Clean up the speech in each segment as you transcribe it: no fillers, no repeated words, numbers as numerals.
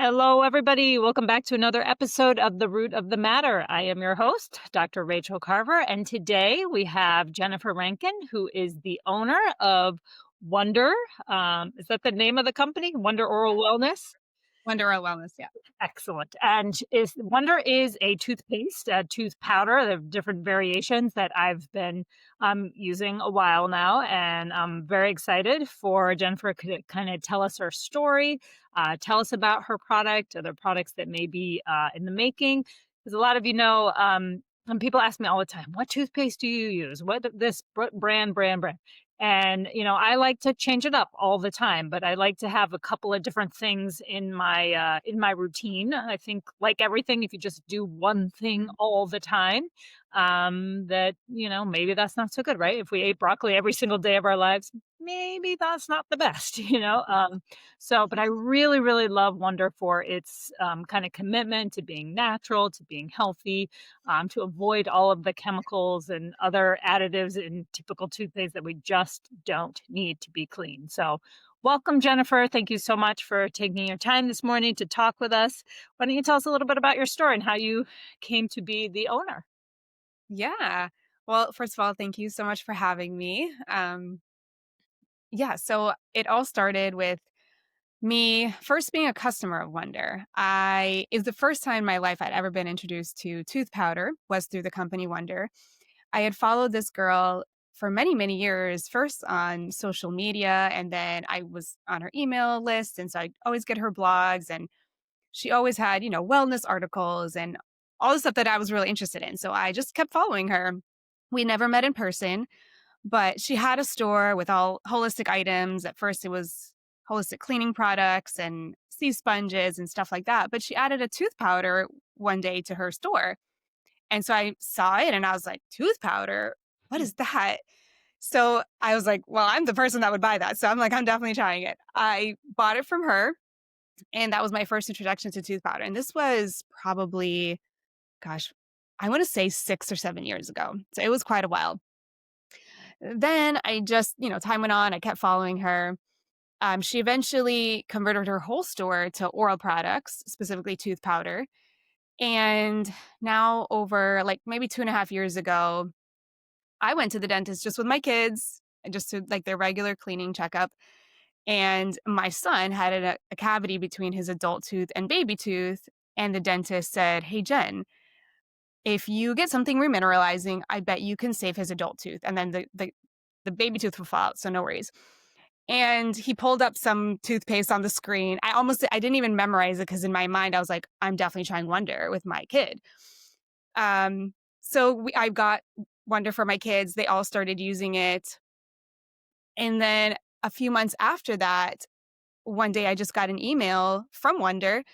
Hello, everybody. Welcome back to another episode of The Root of the Matter. I am your host, Dr. Rachaele Carver, and today we have Jennifer Rankin, who is the owner of Wonder. Is that the name of the company? Wonder Oral Wellness? Wonder Oil Wellness, yeah. Excellent. And is Wonder is a toothpaste, a tooth powder. There are different variations that I've been using a while now, and I'm very excited for Jennifer to kind of tell us her story, tell us about her product, other products that may be in the making. Because a lot of and people ask me all the time, "What toothpaste do you use? What this brand?" And, I like to change it up all the time, but I like to have a couple of different things in my routine. I think like everything, if you just do one thing all the time, maybe that's not so good, right? If we ate broccoli every single day of our lives, maybe that's not the best, but I really, really love Wonder for its kind of commitment to being natural, to being healthy, to avoid all of the chemicals and other additives in typical toothpaste that we just don't need to be clean. So, welcome, Jennifer. Thank you so much for taking your time this morning to talk with us. Why don't you tell us a little bit about your story and how you came to be the owner? Yeah. Well, first of all, thank you so much for having me. Yeah, so it all started with me first being a customer of Wonder. I is the first time in my life I'd ever been introduced to tooth powder was through the company Wonder. I had followed this girl for many, many years, first on social media, and then I was on her email list. And so I always get her blogs, and she always had, wellness articles and all the stuff that I was really interested in. So I just kept following her. We never met in person, but she had a store with all holistic items. At first, it was holistic cleaning products and sea sponges and stuff like that. But she added a tooth powder one day to her store. And so I saw it and I was like, tooth powder? What is that? So I was like, well, I'm the person that would buy that. So I'm like, I'm definitely trying it. I bought it from her, and that was my first introduction to tooth powder. And this was probably, gosh, I want to say 6 or 7 years ago. So it was quite a while. Then I just, time went on. I kept following her. She eventually converted her whole store to oral products, specifically tooth powder. And now, over like maybe 2.5 years ago, I went to the dentist just with my kids, and just to like their regular cleaning checkup. And my son had a cavity between his adult tooth and baby tooth. And the dentist said, "Hey, Jen, if you get something remineralizing, I bet you can save his adult tooth. And then the baby tooth will fall out. So no worries." And he pulled up some toothpaste on the screen. I didn't even memorize it because in my mind, I was like, I'm definitely trying Wonder with my kid. I got Wonder for my kids. They all started using it. And then a few months after that, one day I just got an email from Wonder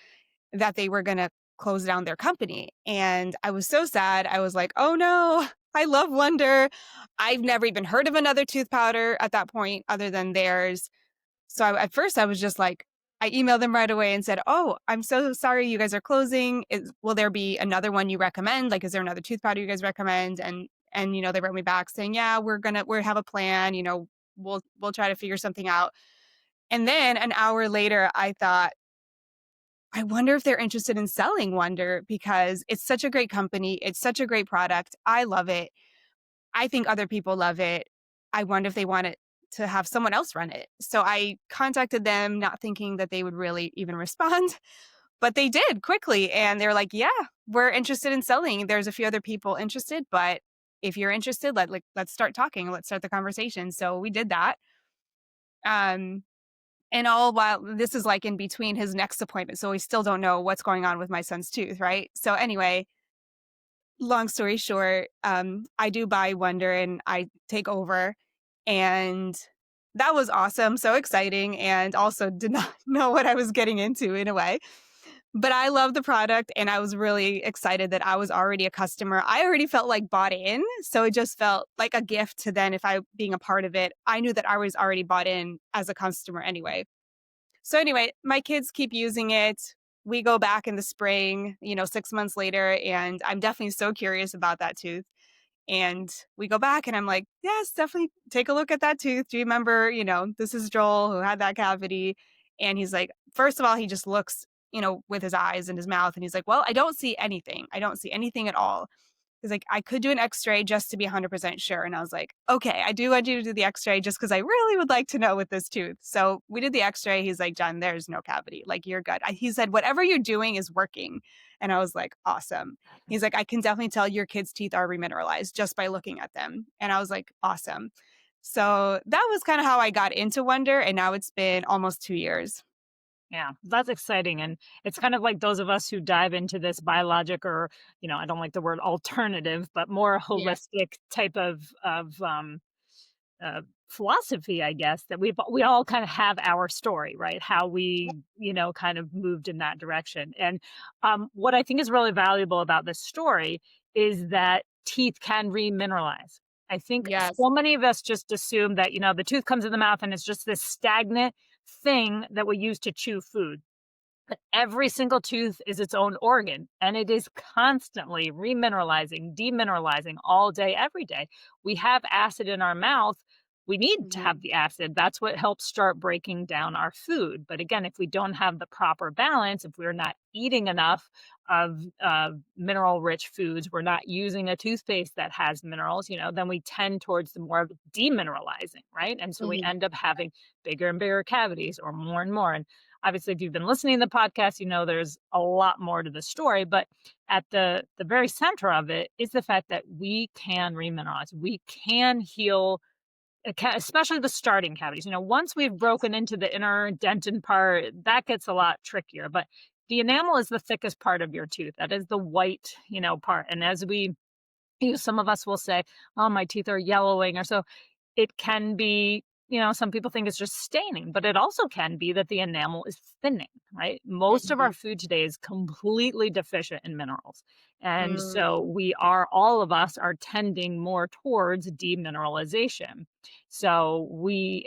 that they were going to close down their company. And I was so sad. I was like, oh no, I love Wonder. I've never even heard of another tooth powder at that point other than theirs. So at first I was just like, I emailed them right away and said, "Oh, I'm so sorry you guys are closing. Will there be another one you recommend? Like, is there another tooth powder you guys recommend?" And they wrote me back saying, "Yeah, we have a plan. We'll try to figure something out." And then an hour later, I thought, I wonder if they're interested in selling Wonder because it's such a great company. It's such a great product. I love it. I think other people love it. I wonder if they want it to have someone else run it. So I contacted them, not thinking that they would really even respond, but they did quickly. And they're like, "Yeah, we're interested in selling. There's a few other people interested, but if you're interested, let's start talking. Let's start the conversation." So we did that. Um, and all while this is like in between his next appointment. So we still don't know what's going on with my son's tooth, right? So anyway, long story short, I do buy Wonder and I take over. And that was awesome, so exciting, and also did not know what I was getting into in a way. But I love the product, and I was really excited that I was already a customer. I already felt like bought in, so it just felt like a gift to then if I being a part of it. I knew that I was already bought in as a customer anyway. So anyway, my kids keep using it. We go back in the spring, 6 months later, and I'm definitely so curious about that tooth. And we go back and I'm like, yes, definitely take a look at that tooth. Do you remember, this is Joel who had that cavity. And he's like, first of all, he just looks with his eyes and his mouth. And he's like, well, I don't see anything. I don't see anything at all. He's like, I could do an x-ray just to be 100% sure. And I was like, okay, I do want you to do the x-ray just because I really would like to know with this tooth. So we did the x-ray. He's like, Jen, there's no cavity. Like, you're good. He said, whatever you're doing is working. And I was like, awesome. He's like, I can definitely tell your kids' teeth are remineralized just by looking at them. And I was like, awesome. So that was kind of how I got into Wonder. And now it's been almost 2 years. Yeah, that's exciting, and it's kind of like those of us who dive into this biologic or, I don't like the word alternative, but more Yeah. holistic type uh, philosophy, I guess, that we all kind of have our story, right? How we, kind of moved in that direction. And what I think is really valuable about this story is that teeth can remineralize. I think Yes. so many of us just assume that, the tooth comes in the mouth and it's just this stagnant thing that we use to chew food. But every single tooth is its own organ, and it is constantly remineralizing, demineralizing all day, every day. We have acid in our mouth. We need to Mhm. have the acid. That's what helps start breaking down our food. But again, if we don't have the proper balance, if we're not eating enough of mineral rich foods, we're not using a toothpaste that has minerals, then we tend towards the more of demineralizing, right? And so we Mhm. end up having bigger and bigger cavities or more and more. And obviously, if you've been listening to the podcast, there's a lot more to the story, but at the very center of it is the fact that we can remineralize. We can heal, especially the starting cavities. Once we've Yes. broken into the inner dentin part, that gets a lot trickier. But the enamel is the thickest part of your tooth. That is the white, part. And as we, some of us will say, "Oh, my teeth are yellowing," or so. It can be, some people think it's just staining, but it also can be that the enamel is thinning, right? Most of our Mhm. food today is completely deficient in minerals. And so Mm. all of us are tending more towards demineralization. So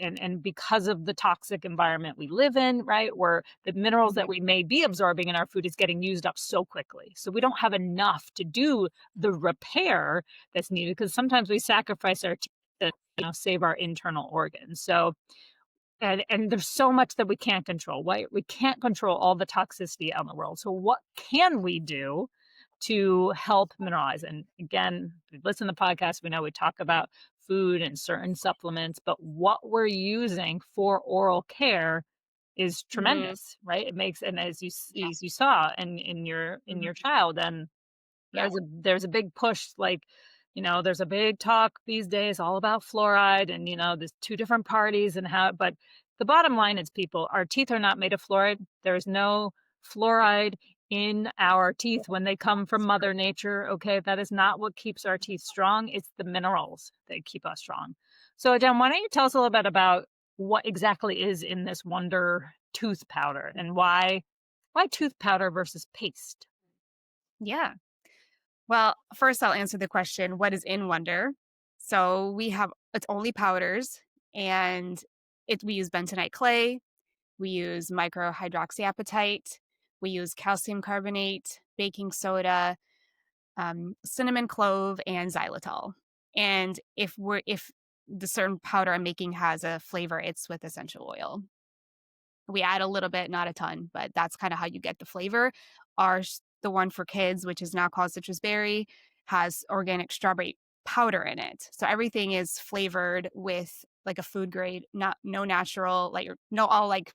and because of the toxic environment we live in, right, where the minerals that Mhm. we may be absorbing in our food is getting used up so quickly. So we don't have enough to do the repair that's needed because sometimes we sacrifice our teeth to, save our internal organs. So and there's so much that we can't control. Right? We can't control all the toxicity out in the world. So what can we do to help mineralize? And again, if you listen to the podcast, we know we talk about food and certain supplements, but what we're using for oral care is Mhm. tremendous, right? It makes, and as Yes. you saw in your Mhm. child, and Yeah. there's a big push, like, there's a big talk these days all about fluoride and, there's 2 different parties and how, but the bottom line is, people, our teeth are not made of fluoride. There's no fluoride in our teeth when they come from That's Mother true. Nature, okay? That is not what keeps our teeth strong. It's the minerals that keep us strong. So, Jen, why don't you tell us a little bit about what exactly is in this Wonder tooth powder and why tooth powder versus paste? Yeah. Well, first I'll answer the question, what is in Wonder? So it's only powders, and we use bentonite clay, we use microhydroxyapatite, we use calcium carbonate, baking soda, cinnamon clove, and xylitol. And if the certain powder I'm making has a flavor, it's with essential oil. We add a little bit, not a ton, but that's kinda how you get the flavor. The one for kids, which is now called citrus berry, has organic strawberry powder in it. So everything is flavored with, like, a food grade, not no natural, like, no all, like,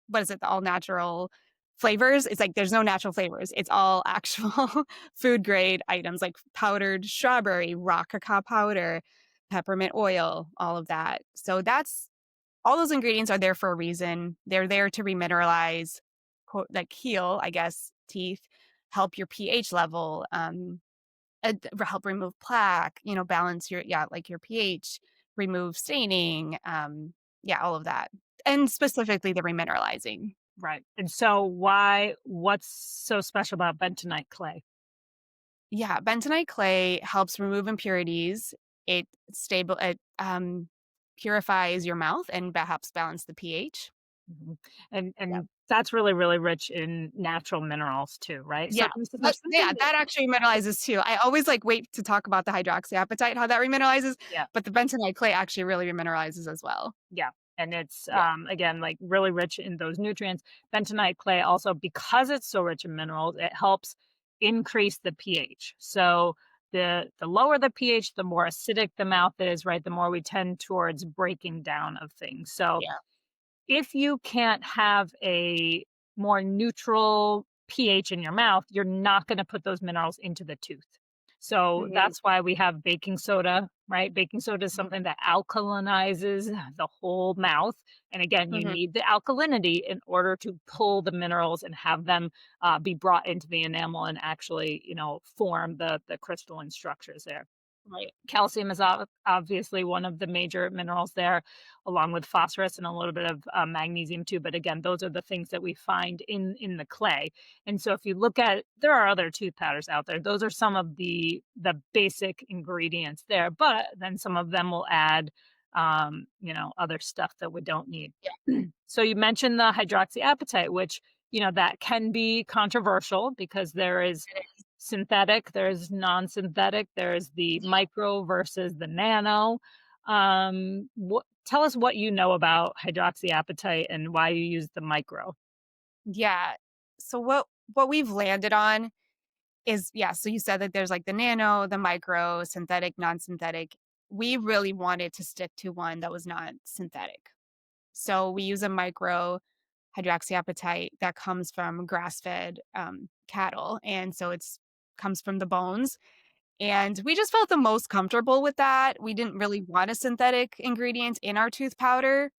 what is it? The all natural flavors? It's like there's no natural flavors. It's all actual food grade items, like powdered strawberry, raw cacao powder, peppermint oil, all of that. So that's all those ingredients are there for a reason. They're there to remineralize, quote, like heal, I guess, teeth, help your pH level, help remove plaque, balance like your pH, remove staining, yeah, all of that. And specifically the remineralizing. Right. And so what's so special about bentonite clay? Yeah, bentonite clay helps remove impurities. It purifies your mouth and helps balance the pH. Mhm. And Yep. and that's really, really rich in natural minerals too, right? So Yeah. there's something that That actually remineralizes too. I always, like, wait to talk about the hydroxyapatite, how that remineralizes, yeah, but the bentonite clay actually really remineralizes as well. yeah. and it's, Yeah. again, like, really rich in those nutrients. Bentonite clay also, because it's so rich in minerals, it helps increase the pH. So the lower the pH, the more acidic the mouth is, right? The more we tend towards breaking down of things. So Yeah. if you can't have a more neutral pH in your mouth, you're not gonna put those minerals into the tooth. So Mhm. that's why we have baking soda, right? Baking soda is something that alkalinizes the whole mouth. And again, you Mhm. need the alkalinity in order to pull the minerals and have them be brought into the enamel and actually, form the crystalline structures there. Right. Calcium is obviously one of the major minerals there, along with phosphorus and a little bit of magnesium too. But again, those are the things that we find in the clay. And so, if you look at, there are other tooth powders out there. Those are some of the basic ingredients there. But then some of them will add, other stuff that we don't need. Yeah. So you mentioned the hydroxyapatite, which that can be controversial because there is It is. synthetic, there's non-synthetic, there's the micro versus the nano. Tell us what you know about hydroxyapatite and why you use the micro. Yeah. So what we've landed on is, yeah, so you said that there's like the nano, the micro, synthetic, non-synthetic. We really wanted to stick to one that was not synthetic. So we use a micro hydroxyapatite that comes from grass-fed cattle, and so it's comes from the bones. And we just felt the most comfortable with that. We didn't really want a synthetic ingredient in our tooth powder.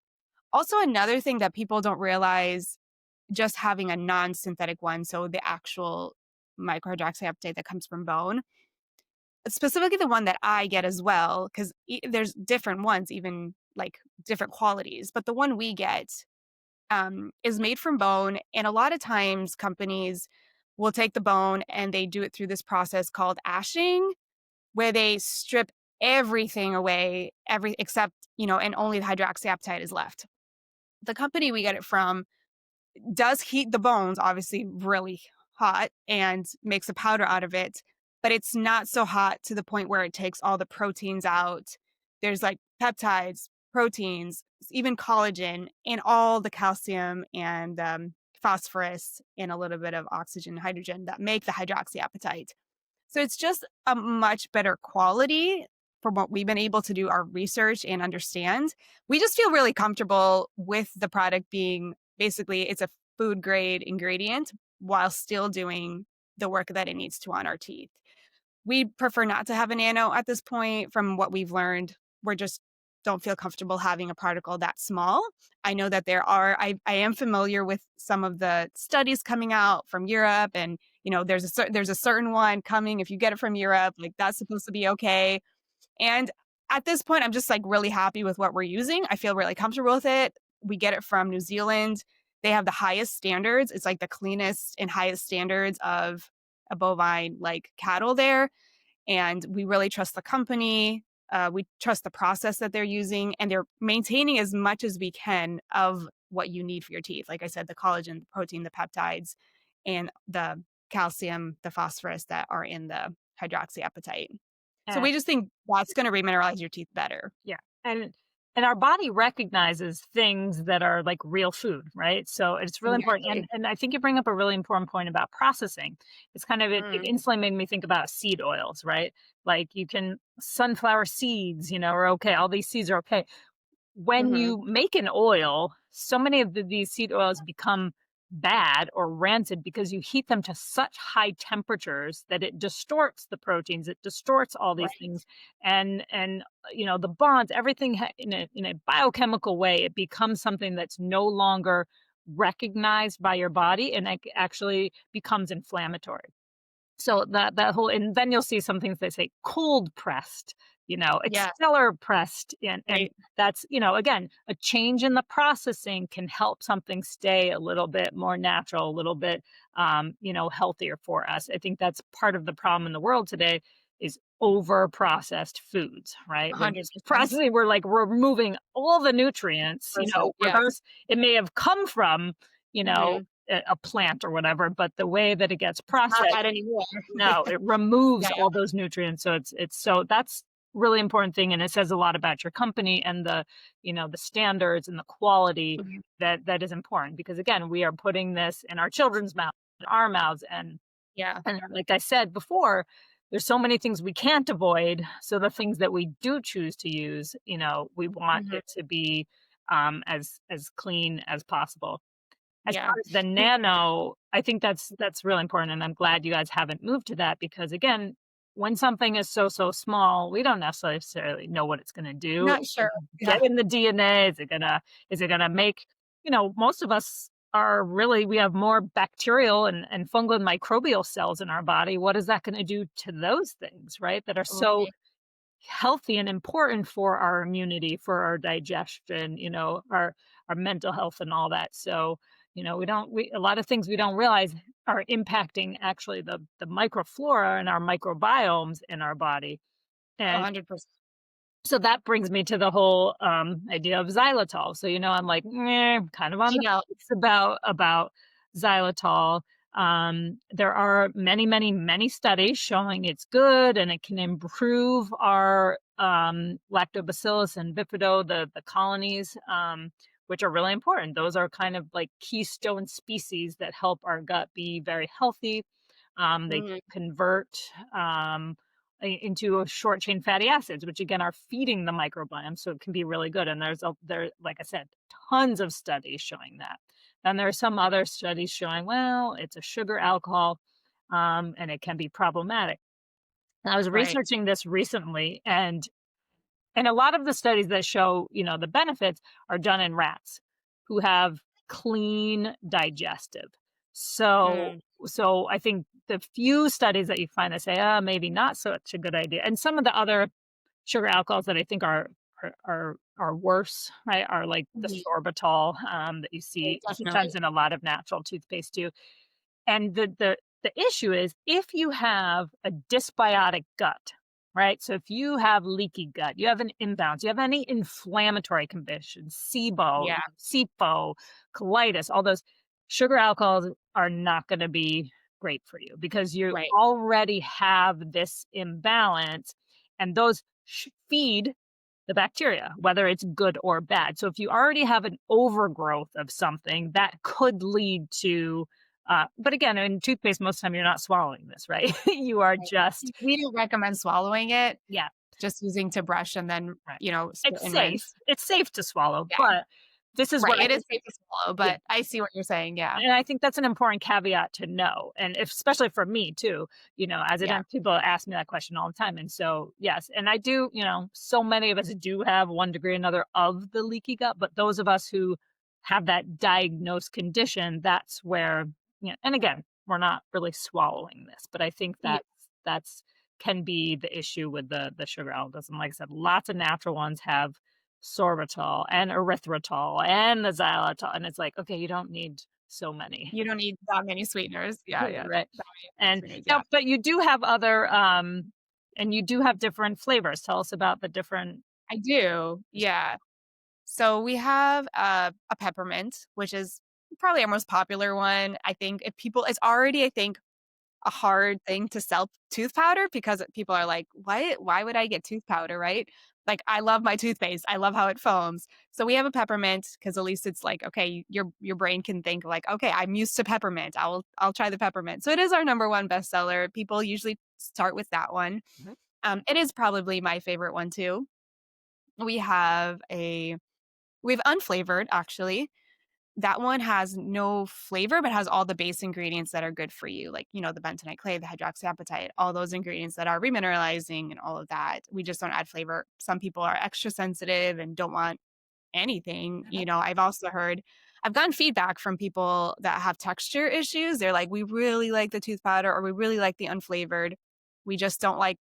Also, another thing that people don't realize, just having a non-synthetic one, so the actual microhydroxyapatite that comes from bone, specifically the one that I get as well, because there's different ones, even like different qualities, but the one we get is made from bone. And a lot of times companies will take the bone and they do it through this process called ashing, where they strip everything away, every except, and only the hydroxyapatite is left. The company we get it from does heat the bones, obviously really hot, and makes a powder out of it, but it's not so hot to the point where it takes all the proteins out. There's like peptides, proteins, even collagen, and all the calcium and phosphorus and a little bit of oxygen and hydrogen that make the hydroxyapatite. So it's just a much better quality from what we've been able to do our research and understand. We just feel really comfortable with the product being, basically, it's a food grade ingredient while still doing the work that it needs to on our teeth. We prefer not to have a nano at this point from what we've learned. We're just don't feel comfortable having a particle that small. I know that I am familiar with some of the studies coming out from Europe, and there's a certain one coming. If you get it from Europe, like that's supposed to be okay. And at this point, I'm just like really happy with what we're using. I feel really comfortable with it. We get it from New Zealand. They have the highest standards. It's like the cleanest and highest standards of a bovine like cattle there, and we really trust the company. We trust the process that they're using, and they're maintaining as much as we can of what you need for your teeth. Like I said, the collagen, the protein, the peptides, and the calcium, the phosphorus that are in the hydroxyapatite. So And we just think that's going to remineralize your teeth better. yeah, and our body recognizes things that are like real food, right? So it's really important. And Exactly. and I think you bring up a really important point about processing. It's kind of it Mm, instantly made me think about seed oils, right? Like you can sunflower seeds, are okay. All these seeds are okay. When mhm. you make an oil, so many of these seed oils become bad or rancid because you heat them to such high temperatures that it distorts the proteins, it distorts all these Right. things, and the bonds, everything in a biochemical way, it becomes something that's no longer recognized by your body, and it actually becomes inflammatory. So that whole, and then you'll see some things they say cold pressed, Yeah. expeller pressed, and Right. that's, again, a change in the processing can help something stay a little bit more natural, a little bit healthier for us. I think that's part of the problem in the world today is over processed foods, right? We're just 100%. processing, we're like removing all the nutrients, Yes. regardless, it may have come from, you know, Mhm. a plant or whatever, but the way that it gets Not processed, that anymore. no, it removes Yeah. all those nutrients, so it's so that's really important thing, and it says a lot about your company and the standards and the quality Mhm. that is important because again, we are putting this in our children's mouths, in our mouths, Yeah. and like I said before, there's so many things we can't avoid. So the things that we do choose to use, we want Mhm. it to be as clean as possible. As far Yeah. as the nano, I think that's really important, and I'm glad you guys haven't moved to that because again, when something is so, so small, we don't necessarily know what it's gonna do. Not Is it sure. gonna get Yeah. in the DNA? Is it gonna make most of us are really we have more bacterial and fungal and microbial cells in our body. What is that gonna do to those things, right? That are so Right. healthy and important for our immunity, for our digestion, our mental health and all that. So, we a lot of things we don't realize are impacting actually the microflora and our microbiomes in our body. And 100%. so that brings me to the whole idea of xylitol. So, I'm like, kind of on I the know. fence about xylitol. There are many, many, many studies showing it's good and it can improve our lactobacillus and bifido, the colonies, which are really important. Those are kind of like keystone species that help our gut be very healthy. They Mhm. convert into a short chain fatty acids, which again are feeding the microbiome, so it can be really good. And like I said, tons of studies showing that. And there are some other studies showing, well, it's a sugar alcohol, and it can be problematic. And I was Right. researching this recently, and a lot of the studies that show, the benefits are done in rats who have clean digestive. So Mm. so I think the few studies that you find that say, maybe not such a good idea. And some of the other sugar alcohols that I think are worse, right, are like the Mhm. sorbitol, that you Oh, see definitely. sometimes in a lot of natural toothpaste too. And the issue is if you have a dysbiotic gut, right? So if you have leaky gut, you have an imbalance, you have any inflammatory conditions, Yeah. SIBO, colitis, all those sugar alcohols are not going to be great for you because you Right. already have this imbalance and those feed the bacteria, whether it's good or bad. So if you already have an overgrowth of something, that could lead to but again, in toothpaste, most of the time you're not swallowing this, right? You are Right. just We don't recommend swallowing it, yeah, just using to brush and then, right. spit It's and safe. rinse. It's safe to swallow, Yeah. but this is Right. where I It is think safe to swallow, yeah. but I see what you're saying. Yeah. And I think that's an important caveat to know, and especially for me too, as Yeah. people ask me that question all the time, and so, yes, and I do, so many of us do have one degree or another of the leaky gut, but those of us who have that diagnosed condition, that's where, and again, we're not really swallowing this, but I think Yeah. that's can be the issue with the sugar alcohols, and like I said, lots of natural ones have sorbitol and erythritol and the xylitol, and it's like, okay, you don't need so many. You don't need that many sweeteners. Yeah, yeah. Right. That many And sweeteners, now yeah. but you do have other, and you do have different flavors. Tell us about the different I do. Yeah. So we have a peppermint, which is probably our most popular one. I think if people it's already, I think, a hard thing to sell tooth powder because people are like, Why would I get tooth powder?" Right? Like, I love my toothpaste. I love how it foams. So we have a peppermint because at least it's like, okay, your brain can think like, okay, I'm used to peppermint. I'll try the peppermint. So it is our number one bestseller. People usually start with that one. Mhm. It is probably my favorite one too. We have a we have unflavored actually. That one has no flavor, but has all the base ingredients that are good for you, like, the bentonite clay, the hydroxyapatite, all those ingredients that are remineralizing and all of that. We just don't add flavor. Some people are extra sensitive and don't want anything. I've gotten feedback from people that have texture issues. They're like, we really like the tooth powder or we really like the unflavored. We just don't like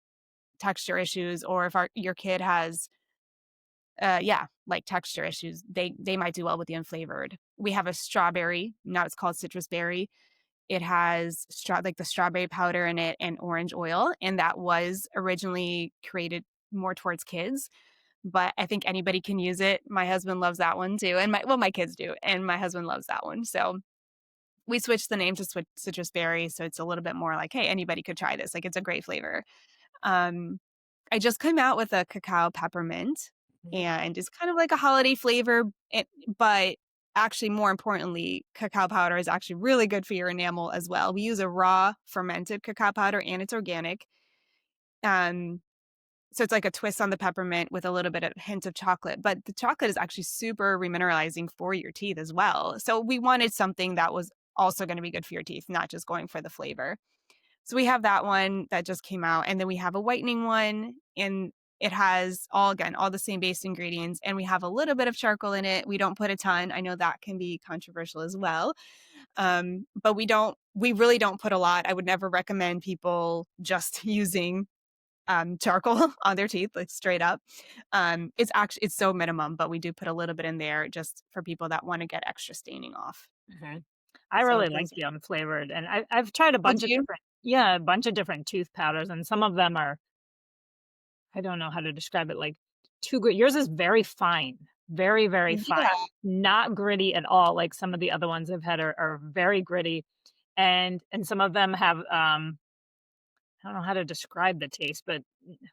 texture issues. Or if your kid has yeah, like texture issues. They might do well with the unflavored. We have a strawberry. Now it's called citrus berry. It has like the strawberry powder in it and orange oil, and that was originally created more towards kids. But I think anybody can use it. My husband loves that one too, and my kids do, and my husband loves that one. So we switched the name to citrus berry, so it's a little bit more like, hey, anybody could try this. Like it's a great flavor. Um, I just came out with a cacao peppermint, Mhm. and it's kind of like a holiday flavor, but actually, more importantly, cacao powder is actually really good for your enamel as well. We use a raw fermented cacao powder, and it's organic. Um, so it's like a twist on the peppermint with a little bit of hint of chocolate, but the chocolate is actually super remineralizing for your teeth as well. So we wanted something that was also going to be good for your teeth, not just going for the flavor. So we have that one that just came out, and then we have a whitening one, and it has all the same base ingredients, and we have a little bit of charcoal in it. We don't put a ton. I know that can be controversial as well. But we really don't put a lot. I would never recommend people just using charcoal on their teeth, like straight up. It's so minimum, but we do put a little bit in there just for people that want to get extra staining off. Mhm. I So really like those the unflavored, and I've tried a would bunch of you? different yeah, a bunch of different tooth powders, and some of them are I don't know how to describe it, like, too grit yours is very fine, very, very Yeah. fine, not gritty at all, like some of the other ones I've had are very gritty, and some of them have, I don't know how to describe the taste, but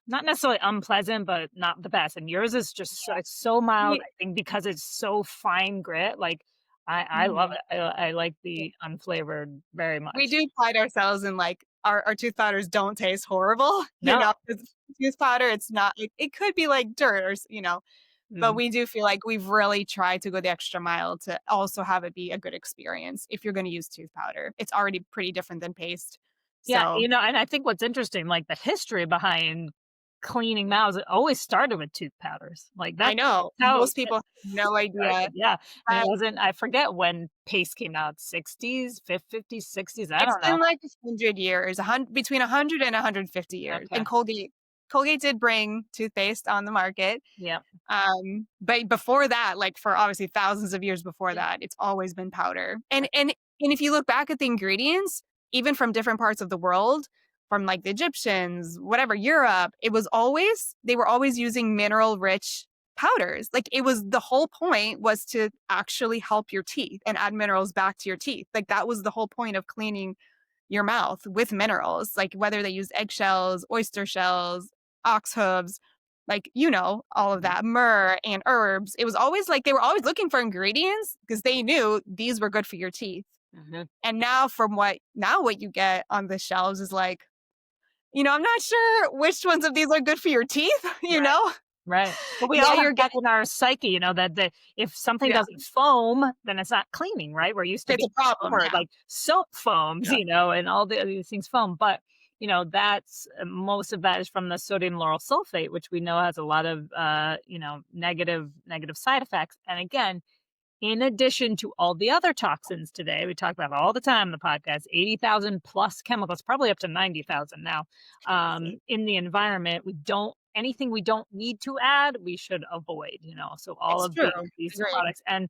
not necessarily unpleasant, but not the best, and yours is just so it's so mild, We I think because it's so fine grit, like, I love mhm. it. I like the unflavored very We much. do pride ourselves in, like, our tooth powders don't taste horrible, No. 'cause tooth powder, it's not it could be like dirt or but Mhm. we do feel like we've really tried to go the extra mile to also have it be a good experience if you're gonna use tooth powder. It's already pretty different than paste. Yeah, So, and I think what's interesting, like, the history behind cleaning mouths, it always started with tooth powders, like, I that's know, how most it people have no idea started, yeah, and it that wasn't I forget when paste came out, 60s, 50s, 60s, I it's don't know. been like 100 years, between 100 and 150 years, Okay. and Colgate did bring toothpaste on the market. Yeah. But before that, like for obviously thousands of years before Yeah. that, it's always been powder. Right. And if you look back at the ingredients, even from different parts of the world, from like the Egyptians, whatever, Europe, they were always using mineral rich powders. Like it was the whole point was to actually help your teeth and add minerals back to your teeth. Like that was the whole point of cleaning your mouth with minerals, like whether they use eggshells, oyster shells, ox hooves, like, all of Mhm. that, myrrh and herbs. It was always like they were always looking for ingredients because they knew these were good for your teeth. Mhm. And now what you get on the shelves is like, I'm not sure which ones of these are good for your teeth, you Right. know? Right. But we Yeah, all have you're that getting in our psyche, that if something yeah, doesn't foam, then it's not cleaning, right? We're used to it's being a problem, for yeah. like soap foams, Yeah. and all these things foam. But that's most of that is from the sodium lauryl sulfate, which we know has a lot of negative side effects. And again, in addition to all the other toxins today, we talk about all the time in the podcast, 80,000 plus chemicals, probably up to 90,000 now, Crazy. in the environment. Anything we don't need to add, we should avoid, so all It's of true. these Agreed. products. And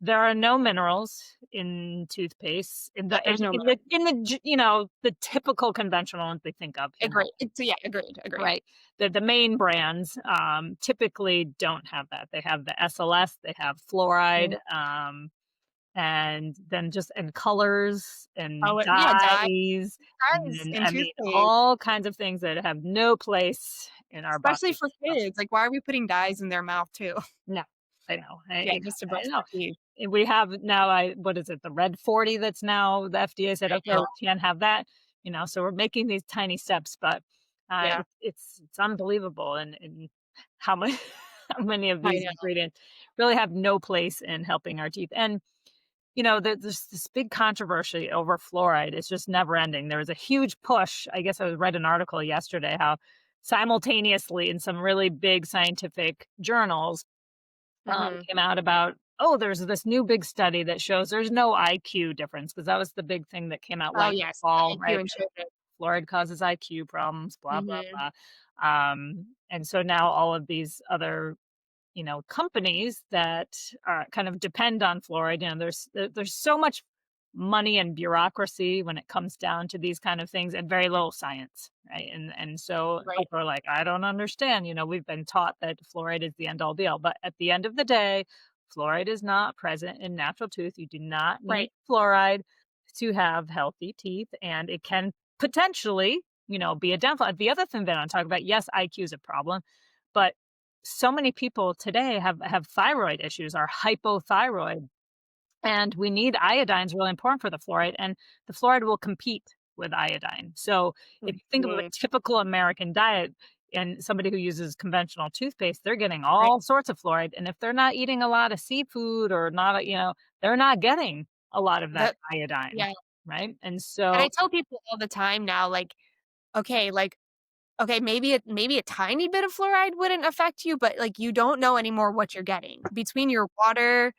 there are no minerals in toothpaste in Yeah, the there's no the typical conventional ones we think of, agreed. Yeah, agreed. right? The main brands, typically don't have that. They have the SLS, they have fluoride, Mhm. and then just and colors and Oh, yeah, dyes, dyes and in I mean, toothpaste. all kinds of things that have no place in our Especially bodies. for So, kids, like, why are we putting dyes in their mouth too? no, I know, Yeah, just to I brush know. their teeth. And we have now what is it, the Red 40 that's now the FDA said, I "Okay, know. we can't have that," so we're making these tiny steps, but, Yeah, it's unbelievable and how many how many of I these know. ingredients really have no place in helping our teeth, and, there's this big controversy over fluoride, it's just never ending. There was a huge push, I guess I read an article yesterday how simultaneously in some really big scientific journals Mhm. came out about, oh, there's this new big study that shows there's no IQ difference because that was the big thing that came out Oh, last yes, the fall, IQ right? and children. Fluoride causes IQ problems, blah, blah, Mhm. blah. And so now all of these other, companies that kind of depend on fluoride, there's so much money and bureaucracy when it comes down to these kind of things and very little science, right? And so Right, people are like, I don't understand. We've been taught that fluoride is the end all be all, but at the end of the day, fluoride is not present in natural tooth. You do not need right. fluoride to have healthy teeth, and it can potentially be a downfall. The other thing that I'm talking about, yes, IQ is a problem, but so many people today have thyroid issues, are hypothyroid, and we need iodine is really important for the fluoride, and the fluoride will compete with iodine. So if you think of a Mhm. typical American diet and somebody who uses conventional toothpaste, they're getting Right. all sorts of fluoride. And if they're not eating a lot of seafood or not, they're not getting a lot of that That iodine, yeah, right? And and I so, tell people all the time now, okay, like, okay, maybe a tiny bit of fluoride wouldn't affect you, but, you don't know anymore what you're getting. Between your water,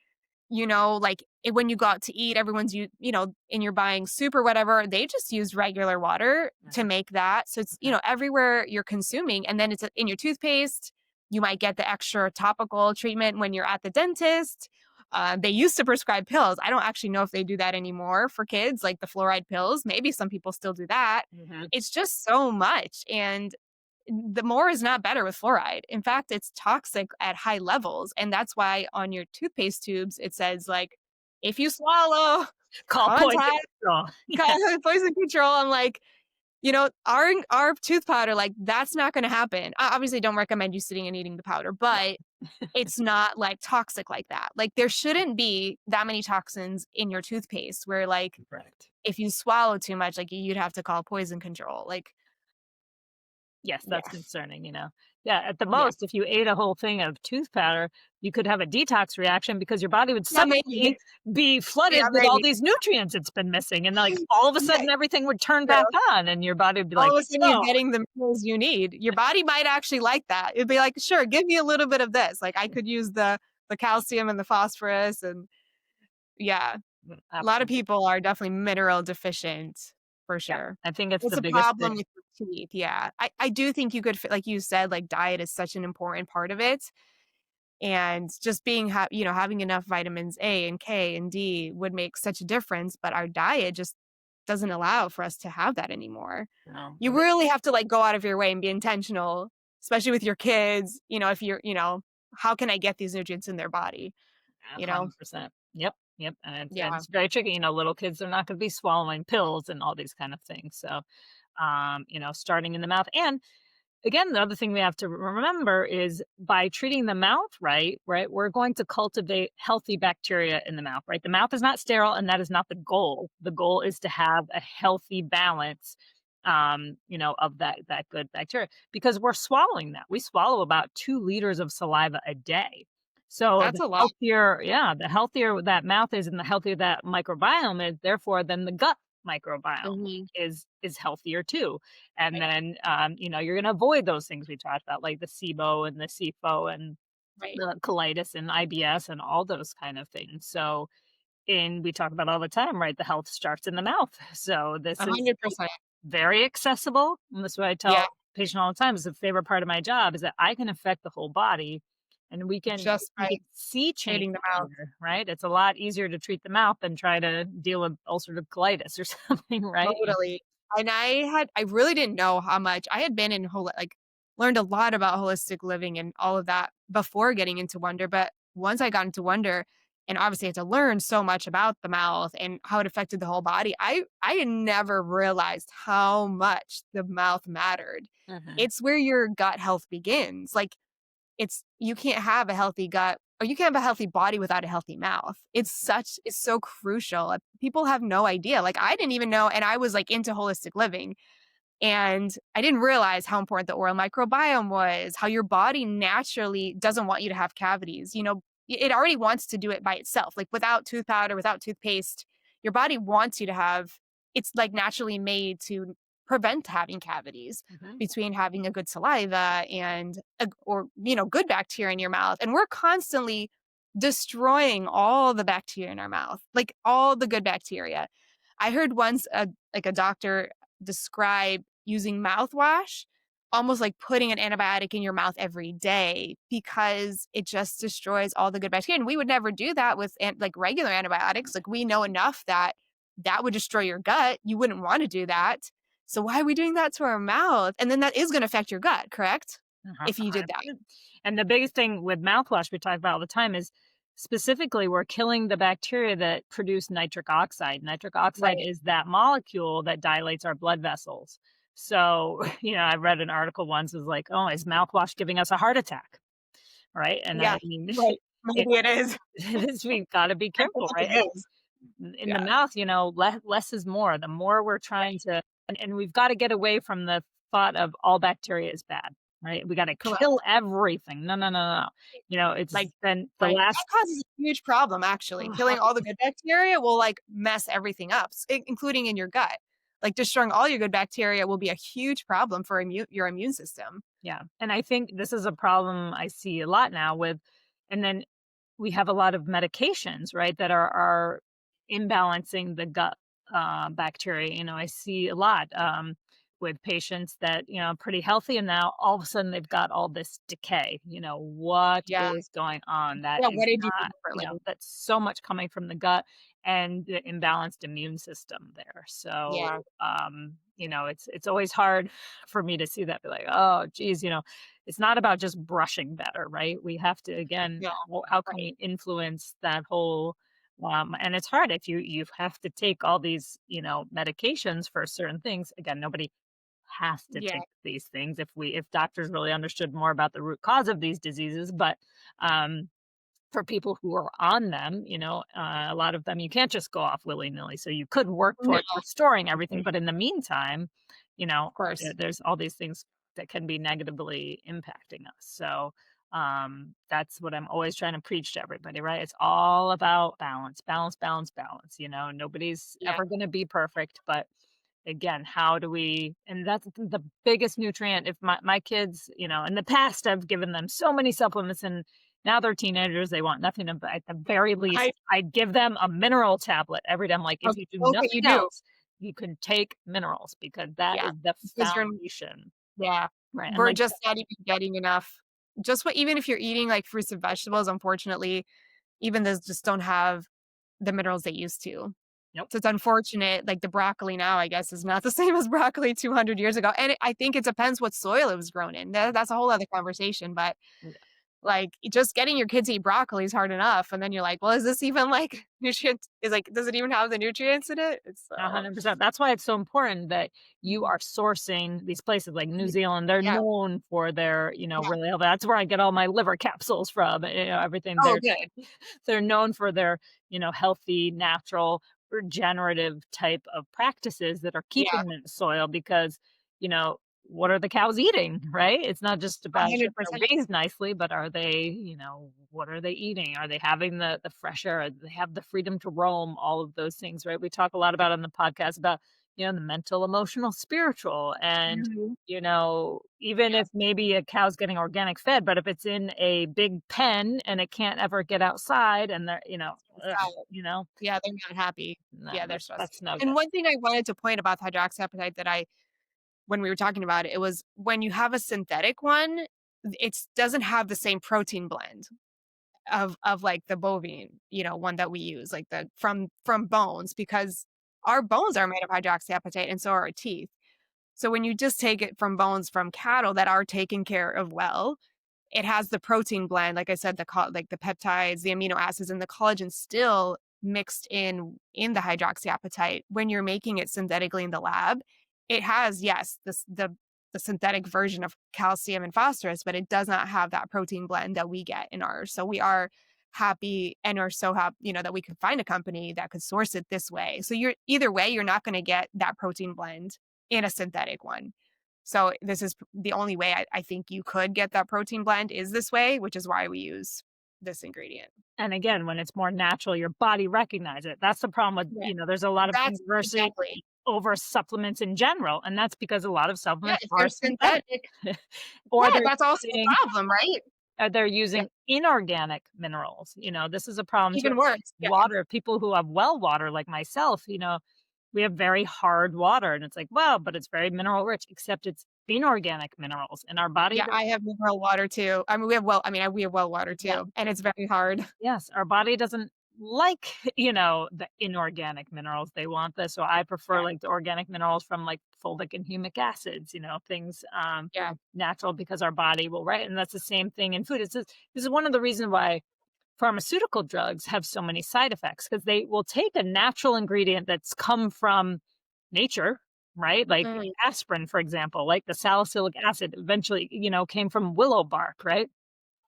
when you go out to eat, everyone's and you're buying soup or whatever, they just use regular water to mhm, make that. So it's, mhm, everywhere you're consuming, and then it's in your toothpaste. You might get the extra topical treatment when you're at the dentist. They used to prescribe pills. I don't actually know if they do that anymore for kids, like the fluoride pills. Maybe some people still do that. mhm. It's just so much. And the more is not better with fluoride. In fact, it's toxic at high levels. And that's why on your toothpaste tubes, it says, like, if you swallow, Call poison contact control. Yeah, poison control. I'm like, our tooth powder, like, that's not going to happen. I obviously don't recommend you sitting and eating the powder, no, but it's not like toxic like that. Like, there shouldn't be that many toxins in your toothpaste where, like, correct. if you swallow too much, like, you'd have to call poison control. Like, Yes, that's yeah, concerning. Yeah, at the yeah, most, if you ate a whole thing of tooth powder, you could have a detox reaction because your body would yeah, maybe, suddenly be yeah, flooded with all maybe, these nutrients it's been missing, and, like, all of a yeah. sudden, everything would turn back True. on, and your body would be All like, of a sudden you're "So." getting the meals you need. Your body might actually like that. It'd be like, "Sure, give me a little bit of this." Like, I could use the calcium and the phosphorus, and yeah, a lot of Absolutely. people are definitely mineral deficient for Yeah, sure. I think it's It's the a biggest problem thing. with your teeth, yeah. I do think you could like you said, like, diet is such an important part of it, and just having enough vitamins A and K and D would make such a difference, but our diet just doesn't allow for us to have that anymore. No, You really have to, like, go out of your way and be intentional, especially with your kids, if how can I get these nutrients in their body, you know? 100%. Yep, yep, and it's Yeah, it's very tricky, little kids are not gonna be swallowing pills and all these kind of things, so, starting in the mouth, and again, the other thing we have to remember is by treating the mouth right, we're going to cultivate healthy bacteria in the mouth, right? The mouth is not sterile, and that is not the goal. The goal is to have a healthy balance, of that good bacteria because we're swallowing that. We swallow about 2 liters of saliva a day. So that's a lot. the healthier that mouth is, and the healthier that microbiome is, therefore, then the gut microbiome Mhm. is healthier too. And Right, then, you're gonna avoid those things we talked about, like the SIBO and the SIFO and right. the colitis and IBS and all those kind of things. So, and we talk about all the time, right? The health starts in the mouth. So this is 100%. very accessible. And that's what I Yeah, tell patients all the time is the favorite part of my job is that I can affect the whole body and just we by can see change treating the mouth. here, right? It's a lot easier to treat the mouth than try to deal with ulcerative colitis or something, right? Totally. And I really didn't know how much I had been in learned a lot about holistic living and all of that before getting into Wonder, but once I got into Wonder and obviously had to learn so much about the mouth and how it affected the whole body, I had never realized how much the mouth mattered. Mhm. It's where your gut health begins. Like, you can't have a healthy gut or you can't have a healthy body without a healthy mouth. It's so crucial. People have no idea. Like, I didn't even know, and I was, like, into holistic living, and I didn't realize how important the oral microbiome was, how your body naturally doesn't want you to have cavities. It already wants to do it by itself. Like, without tooth powder, without toothpaste, your body wants you to have it's, like, naturally made to prevent having cavities Mhm. between having a good saliva and good bacteria in your mouth. And we're constantly destroying all the bacteria in our mouth, like all the good bacteria. I heard once a doctor describe using mouthwash almost like putting an antibiotic in your mouth every day because it just destroys all the good bacteria. And we would never do that with like regular antibiotics. Like, we know enough that that would destroy your gut. You wouldn't want to do that. So why are we doing that to our mouth? And then that is going to affect your gut, correct? If you did that. 100%. And the biggest thing with mouthwash we talk about all the time is specifically we're killing the bacteria that produce nitric oxide. Nitric oxide Right. is that molecule that dilates our blood vessels. So, I read an article once, it was like, "Oh, is mouthwash giving us a heart attack?" Right? And Yeah, I mean, right. it Maybe it is. it is, we've gotta be I feel careful, like right? it is. In the Yeah, mouth, less is more. The more we're trying right, to, and we've gotta get away from the thought of all bacteria is bad, right? We gotta kill correct. everything. No, no, no, no. It's Like then the right. last That causes a huge problem, actually. Killing all the good bacteria will, like, mess everything up, including in your gut. Like, destroying all your good bacteria will be a huge problem for your immune system. Yeah, and I think this is a problem I see a lot now with, and then we have a lot of medications, right, that are imbalancing the gut, bacteria. I see a lot, with patients that, are pretty healthy, and now all of a sudden they've got all this decay. What Yeah. is going on? That Yeah, what is did you do not, differently? that's so much coming from the gut and the imbalanced immune system there. So, Yeah, it's always hard for me to see that, be like, oh, geez, it's not about just brushing better, right? We have to, again, no, how can right. we influence that whole, and it's hard if you have to take all these, medications for certain things. Again, nobody has to Yeah, take these things if doctors really understood more about the root cause of these diseases, but um for people who are on them, a lot of them you can't just go off willy-nilly. So you could work no, towards restoring everything, right, but in the meantime, of course. there's all these things that can be negatively impacting us. So that's what I'm always trying to preach to everybody, right? It's all about balance, balance, balance, balance. Nobody's Yeah, ever going to be perfect, but again, how do we, and that's the biggest nutrient. If my kids, in the past I've given them so many supplements, and now they're teenagers, they want nothing, but at the very least I I'd give them a mineral tablet every day. I'm like, if okay, you do okay, you nothing do. else, you can take minerals, because that Yeah, is the because you're foundation, yeah, right? And we're like, just not even getting enough. Just what even if you're eating, like, fruits and vegetables, unfortunately, even those just don't have the minerals they used to. nope. So it's unfortunate, like, the broccoli now, I guess, is not the same as broccoli 200 years ago, and I think it depends what soil it was grown in. That's a whole other conversation, but, like, just getting your kids to eat broccoli is hard enough, and then you're like, "Well, is this even, like, nutrient is, like, does it even have the nutrients in it?" It's so 100%. That's why it's so important that you mhm. are sourcing these places like New Y Zealand. They're yeah, known for their, yeah. really healthy. That's where I get all my liver capsules from. Everything. Oh, They're good. they're known for their, healthy, natural, regenerative type of practices that are Yeah, keeping the soil, because, you know, what are the cows eating, right? It's not just about sure they're 100%. raised nicely, but are they, what are they eating? Are they having the fresh air? Do they have the freedom to roam? All of those things, right? We talk a lot about on the podcast about, the mental, emotional, spiritual, and Mhm. even Yeah, if maybe a cow's getting organic fed, but if it's in a big pen and it can't ever get outside, and they're, ugh, stressed out. Yeah, they're not happy. no, Yeah, they're stressed that's no and good. one thing I wanted to point about hydroxyapatite that I when we were talking about it, it was when you have a synthetic one, it doesn't have the same protein blend of, like, the bovine, one that we use, like, the from bones, because our bones are made of hydroxyapatite and so are our teeth. So when you just take it from bones from cattle that are taken care of well, it has the protein blend, like I said, like the peptides, the amino acids, and the collagen still mixed in the hydroxyapatite. When you're making it synthetically in the lab, it has, yes, the synthetic version of calcium and phosphorus, but it does not have that protein blend that we get in ours. So we are happy and are so happy, that we could find a company that could source it this way. So you're either way, you're not going to get that protein blend in a synthetic one. So this is the only way I think you could get that protein blend is this way, which is why we use this ingredient. And again, when it's more natural, your body recognizes it. That's the problem with, Yeah. there's a lot of That's controversy exactly. over supplements in general, and that's because a lot of Yeah, supplements if they're are synthetic. synthetic Or yeah, they're that's also a using problem, right? they're Yeah, using inorganic minerals. This is a problem too. even worse. Yeah. Water, people who have well water like myself, we have very hard water, and it's like, well, but it's very mineral rich, except it's inorganic minerals, and our body Yeah, I have mineral water too. I mean, we have well water yeah, too, and it's very hard. yes, our body doesn't like, the inorganic minerals. They want this. So I prefer Yeah, like the organic minerals from like fulvic and humic acids, things yeah, natural, because our body will, right. And that's the same thing in food. This is one of the reasons why pharmaceutical drugs have so many side effects, because they will take a natural ingredient that's come from nature, right? Like Mm, aspirin, for example, like the salicylic acid eventually, came from willow bark, right?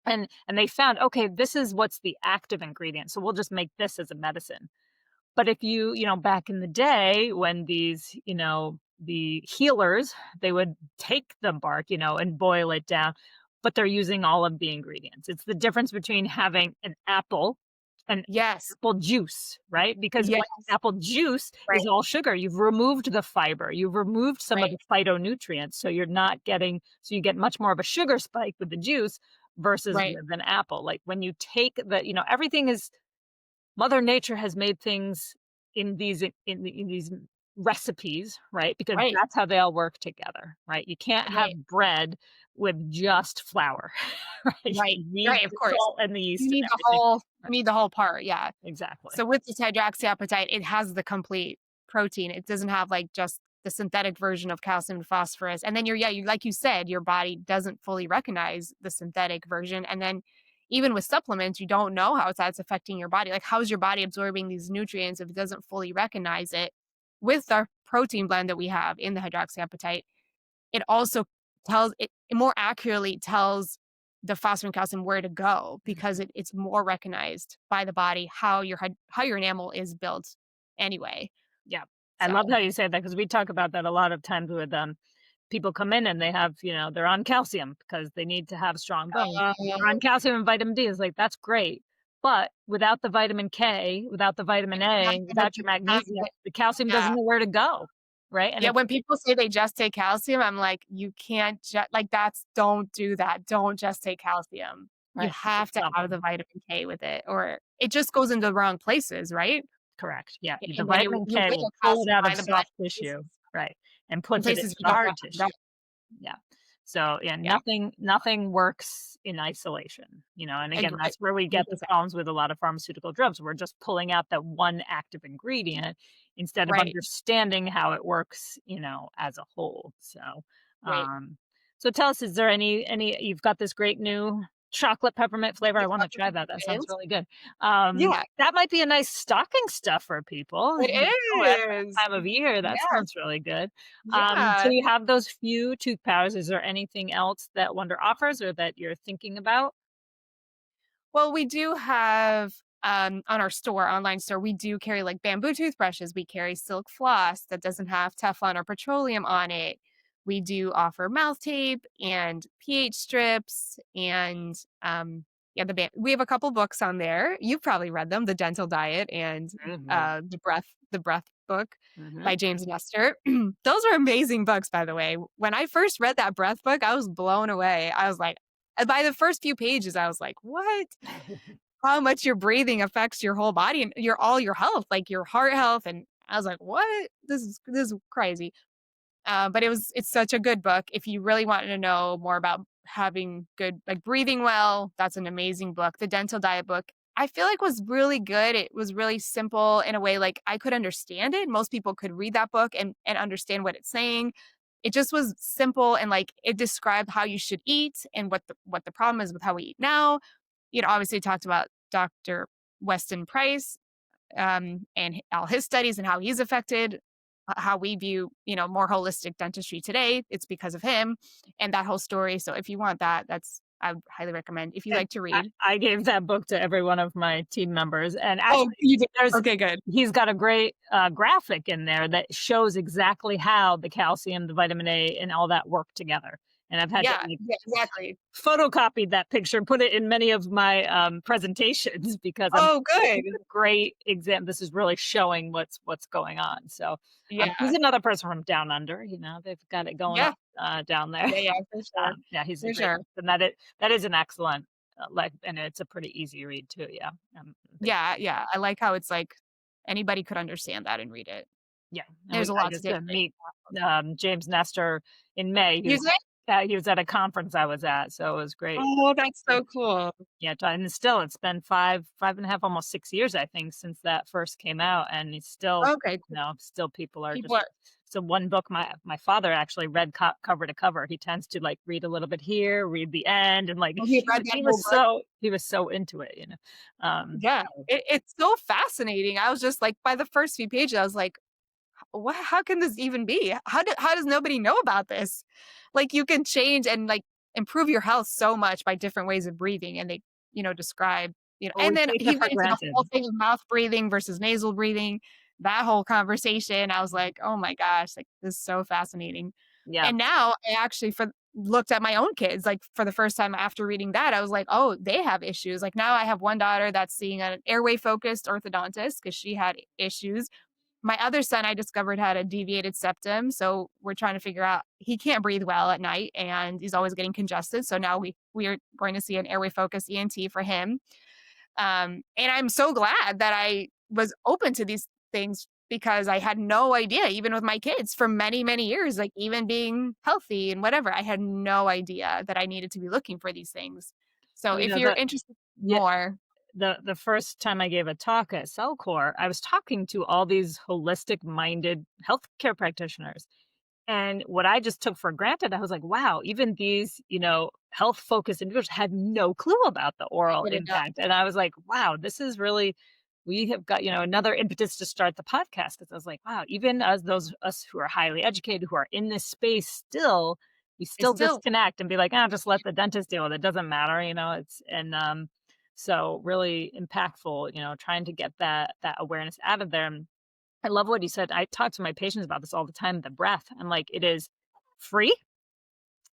And they found, okay, this is what's the active ingredient. So we'll just make this as a medicine. But if back in the day when the healers, they would take the bark, and boil it down, but they're using all of the ingredients. It's the difference between having an apple and yes, apple juice, right? Because yes, when apple juice right, is all sugar, you've removed the fiber, you've removed some of right, the phytonutrients, so you get much more of a sugar spike with the juice versus right, with an apple. Like when you take everything is Mother Nature has made things in these recipes, right? Because right, that's how they all work together, right? You can't have right, bread with just flour, right? right, You need right, of the course. salt and the You yeast and need the everything. whole Right, you need the whole part, yeah. exactly. So with this hydroxyapatite, it has the complete protein. It doesn't have, like, just the synthetic version of calcium and phosphorus, and then like you said, your body doesn't fully recognize the synthetic version, and then even with supplements, you don't know how that's affecting your body. Like, how is your body absorbing these nutrients if it doesn't fully recognize it? With our protein blend that we have in the hydroxyapatite, it also it more accurately tells the phosphorus and calcium where to go because Mhm. it's more recognized by the body how your enamel is built anyway. Yeah. I So, love how you say that because we talk about that a lot of times with, people come in and they have, they're on calcium because they need to have strong bones. uh, They're on calcium and vitamin D. Is like, that's great. But without the vitamin K, without the vitamin it's not A, gonna without your be not magnesium, gonna the calcium yeah. doesn't know where to go. Right. And Yeah, it's when people say they just take calcium, I'm like, "You can't just like, that's don't do that. Don't just take calcium. You right. have It's to have something. the vitamin K with it, or it just goes into the wrong places, right? Correct. Yeah. The And then vitamin you K weigh will a pull it calcium out by of the body soft tissue. places Right. And in puts it places into you the don't hard want them. tissue. Yeah. So, yeah, Yeah, nothing works in isolation, and I again, agree. that's where we get the 100%. problems with a lot of pharmaceutical drugs. We're just pulling out that one active ingredient instead of Right, understanding how it works, as a whole. right. Um, so tell us, is there any you've got this great new chocolate peppermint flavor. I The wanna try chocolate that. That sounds mint. really good. Yeah, That might be a nice stocking stuffer, people. it At that is. time of year, that Yes, sounds really good. So yeah. you have those few tooth powders. Is there anything else that Wonder offers or that you're thinking about? Well, we do have, on our online store, we do carry, like, bamboo toothbrushes. We carry silk floss that doesn't have Teflon or petroleum on it. We do offer mouth tape and pH strips and, yeah, we have a couple books on there. You've probably read them, The Dental Diet and, Mhm, The Breath book mhm. by James Nestor. Those are amazing books, by the way. When I first read that breath book, I was blown away. I was like by the first few pages, I was like, "What? How much your breathing affects your whole body and your health, like your heart health." And I was like, "What? This is crazy." But it's such a good book. If you really wanted to know more about having good, like breathing well, that's an amazing book. The Dental Diet book, I feel like was really good. It was really simple in a way like I could understand it. Most people could read that book and understand what it's saying. It just was simple and like it described how you should eat and what the problem is with how we eat now. Obviously talked about Dr. Weston Price and all his studies and how he's affected how we view, more holistic dentistry today. It's because of him and that whole story. So if you want that, I would highly recommend if you And like to I read. I gave that book to every one of my team members, and Oh, actually, you did. there's Okay, good. he's got a great, graphic in there that shows exactly how the calcium, the vitamin A, and all that work together, and I've had to, Yeah, like, yeah, exactly. photocopied that picture, put it in many of my, presentations because I'm Oh, this is good. a great this is really showing what's going on, so, he's Yeah, another person from down under, they've got it going yeah, on, down there. yeah, yeah, for sure, Yeah, he's a for great sure. and that is an excellent, and it's a pretty easy read too, yeah, a big Yeah, yeah. I like how it's like anybody could understand that and read it. yeah, and There's a I lot to just, take in. James Nestor in May, You say? he was at a conference I was at, so it was great. Oh, that's so cool. Yeah, and still, it's been 5 and a half, almost 6 years, I think, since that first came out, and it's still, Okay, cool. still people are People just are so one book my father actually read cover to cover. He tends to, like, read a little bit here, read the end, and, like, have you read that whole book? he was so into it, Yeah, so it's so fascinating. I was just like by the first few pages, I was like, what, how can this even be? How does nobody know about this? Like, you can change and, like, improve your health so much by different ways of breathing, and they, describe, Well, and we then take he it for went into the granted. whole thing of mouth breathing versus nasal breathing, that whole conversation. I was like, "Oh my gosh, like, this is so fascinating." Yeah. And now I actually for looked at my own kids, like, for the first time after reading that, I was like, "Oh, they have issues." Like, now I have one daughter that's seeing an airway-focused orthodontist because she had issues. My other son, I discovered, had a deviated septum, so we're trying to figure out, he can't breathe well at night, and he's always getting congested, so now we are going to see an airway-focused ENT for him. And I'm so glad that I was open to these things because I had no idea, even with my kids for many, many years, like, even being healthy and whatever, I had no idea that I needed to be looking for these things. So Well, if you're interested yeah, more. the first time I gave a talk at Cellcore, I was talking to all these holistic minded healthcare practitioners. And what I just took for granted, I was like, wow, even these, health focused individuals had no clue about the I oral didn't know. impact. And I was like, wow, this is really, we have got, another impetus to start the podcast. Because I was like, wow, even as those us who are highly educated, who are in this space still, we It's still still disconnect and be like, ah, just let the dentist deal with it. Doesn't matter, it's and so really impactful, trying to get that awareness out of there. I love what you said. I talk to my patients about this all the time, the breath. I'm like, it is free,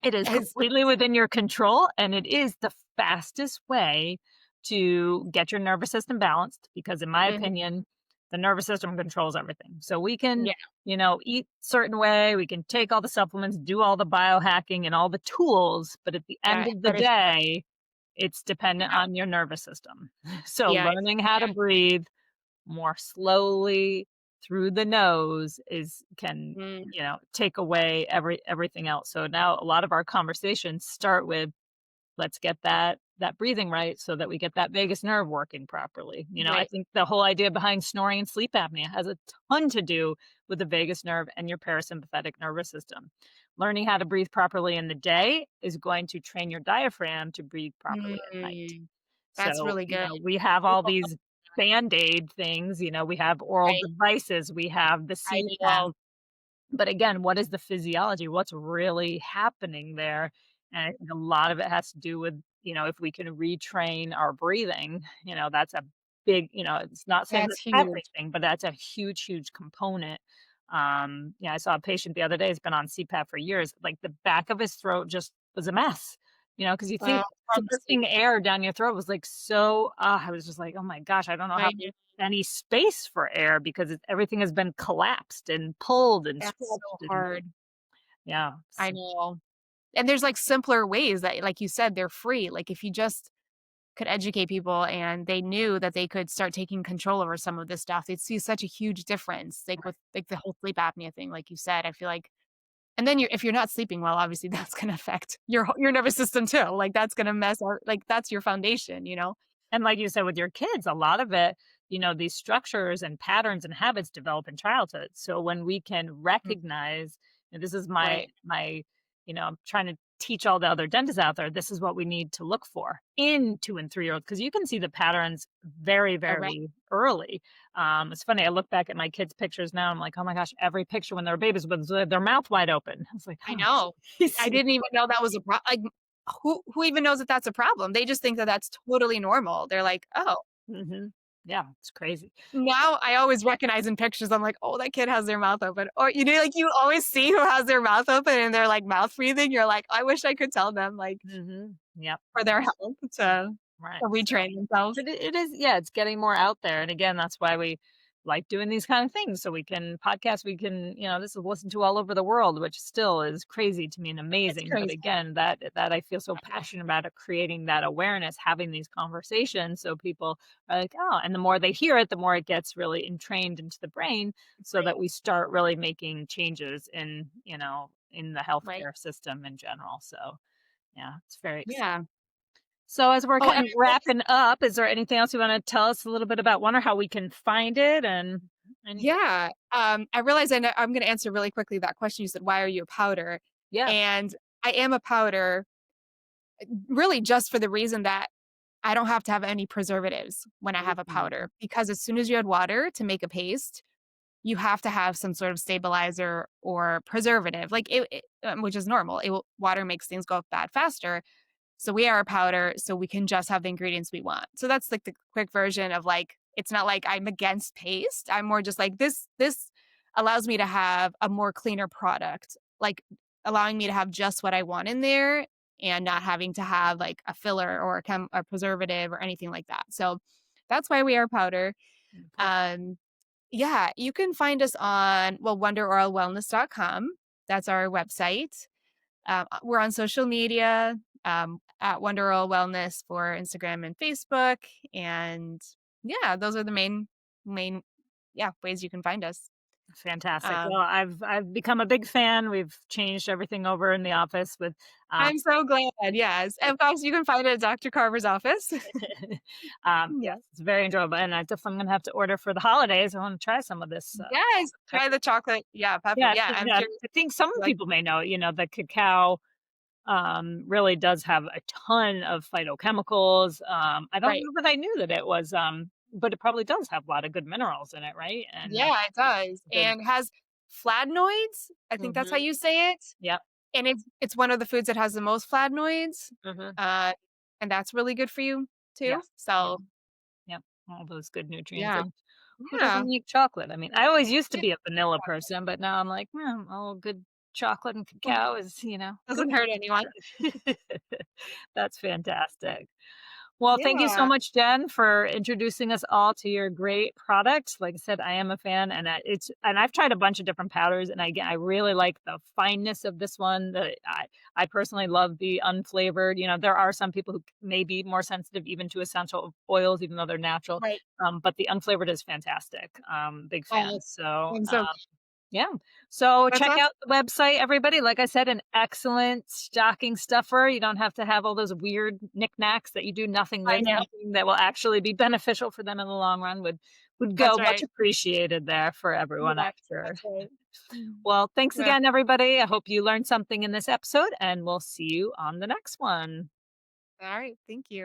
it is it's completely within your control, and it is the fastest way to get your nervous system balanced because in my mhm, opinion, the nervous system controls everything. So we can, yeah, eat certain way, we can take all the supplements, do all the biohacking and all the tools, but at the end yeah, of the but if day, it's dependent yeah, on your nervous system. So yeah, learning how to breathe more slowly through the nose is can, mm, take away everything else. So now a lot of our conversations start with let's get that breathing right so that we get that vagus nerve working properly. I right, think the whole idea behind snoring and sleep apnea has a ton to do with the vagus nerve and your parasympathetic nervous system. Learning how to breathe properly in the day is going to train your diaphragm to breathe properly at night. mm, that's So, really good. we have all People these Band-Aid things, we have oral right, devices, we have the I CPAP, know, but again, what is the physiology? What's really happening there? And I think a lot of it has to do with, if we can retrain our breathing, that's a big, it's not saying that's that's huge. everything, but that's a huge, huge component. I saw a patient the other day, he's been on CPAP for years. Like the back of his throat just was a mess, because you think Hard to sleep, forcing air down your throat was like so, I was just like, oh my gosh, I don't know how I know, any space for air because everything has been collapsed and pulled and that's stretched so and hard, yeah, I know, and there's, like, simpler ways that, like you said, they're free, like, if you just could educate people and they knew that they could start taking control over some of this stuff, they'd see such a huge difference, like, with, like, the whole sleep apnea thing, like you said, I feel like, and then if you're not sleeping well, obviously, that's gonna affect your nervous system too, like, that's gonna mess our like, that's your foundation, you know? and like you said with your kids, a lot of it, these structures and patterns and habits develop in childhood. So when we can Mm, recognize, and this is right, my, I'm trying to teach all the other dentists out there, this is what we need to look for in 2 and 3 year olds because you can see the patterns very, alright, very early. It's funny. I look back at my kids' pictures now. I'm like, oh my gosh, every picture when they were babies was their mouth wide open. I was like, I oh, know. geez. I didn't even know that was a like, who even knows that that's a problem? They just think that that's totally normal. They're like, "Oh." Hmm. Yeah, it's crazy. Now I always recognize in pictures, I'm like, "Oh, that kid has their mouth open." Or, like, you always see who has their mouth open and they're, like, mouth breathing. You're like, "I wish I could tell them, like, Yep. for their health Right. to retrain themselves." But it is, yeah, it's getting more out there, and again, that's why we like doing these kind of things, so we can podcast, we can, this is listened to all over the world, which still is crazy to me and It's amazing, but crazy. again, that I feel so passionate about it, creating that awareness, having these conversations, so people are like, "Oh," and the more they hear it, the more it gets really entrained into the brain, so that Right, we start really making changes in the right. healthcare system in general, so, yeah, it's very exciting. Yeah. So as we're Oh, kind and of wrapping up, is there anything else you wanna tell us a little bit about one or how we can find it and anything? yeah, I realize I'm gonna answer really quickly that question you said, "Why are you a powder?" Yeah. And I am a powder really just for the reason that I don't have to have any preservatives when I have a Mhm. powder, because as soon as you add water to make a paste, you have to have some sort of stabilizer or preservative, like which is normal. Water makes things go bad faster. So we are a powder, so we can just have the ingredients we want. So that's like the quick version of like, it's not like I'm against paste. I'm more just like this allows me to have a more cleaner product, like allowing me to have just what I want in there and not having to have like a filler or a preservative or anything like that. So that's why we are powder. Okay. Um, yeah, you can find us on, well, wonderoilwellness.com. That's our website. We're on social media, at Wonder Oil Wellness for Instagram and Facebook. And yeah, those are the main, yeah, ways you can find us. Fantastic. Well, Um, I've become a big fan. We've changed everything over in the office with, I'm so glad. Yes. And of course, you can find it at Dr. Carver's office. yes, Yeah. it's very enjoyable, and I definitely gonna have to order for the holidays. I wanna try some of this, Yes. ca Try the chocolate. Yeah. Peppermint. yeah, Yeah. 'cause, I'm yeah, curious. I think some Like, people may know, the cacao, really does have a ton of phytochemicals. I don't right. know that I knew that it was, but it probably does have a lot of good minerals in it, right? And, Yeah, it does. good. And has flavonoids. I think that's how Mhm. you say it. Yep. And it's one of the foods that has the most flavonoids, Mhm. uh, and that's really good for you too. Yes. Yep. So, Yep. All those good nutrients, yeah. and who Yeah. doesn't like chocolate? I mean, I always used to Yeah. be a vanilla person, but now I'm like, all good chocolate and cacao is, good Doesn't hurt anyone. for That's fantastic. Well, thank you so Yeah. much, Jen, for introducing us all to your great product. Like I said, I am a fan, and I've tried a bunch of different powders, and I really like the fineness of this one. I personally love the unflavored. There are some people who may be more sensitive even to essential oils, even though they're natural. Right. But the unflavored is fantastic. Big fan. Oh, So and so yeah. So that's check awesome. out the website, everybody. Like I said, an excellent stocking stuffer. You don't have to have all those weird knickknacks that you do nothing I with. know. Something that will actually be beneficial for them in the long run would That's go much right. appreciated there for everyone, I'm Yeah, sure. that's right. Mm. Well, thanks Yeah. again, everybody. I hope you learned something in this episode, and we'll see you on the next one. All right. Thank you.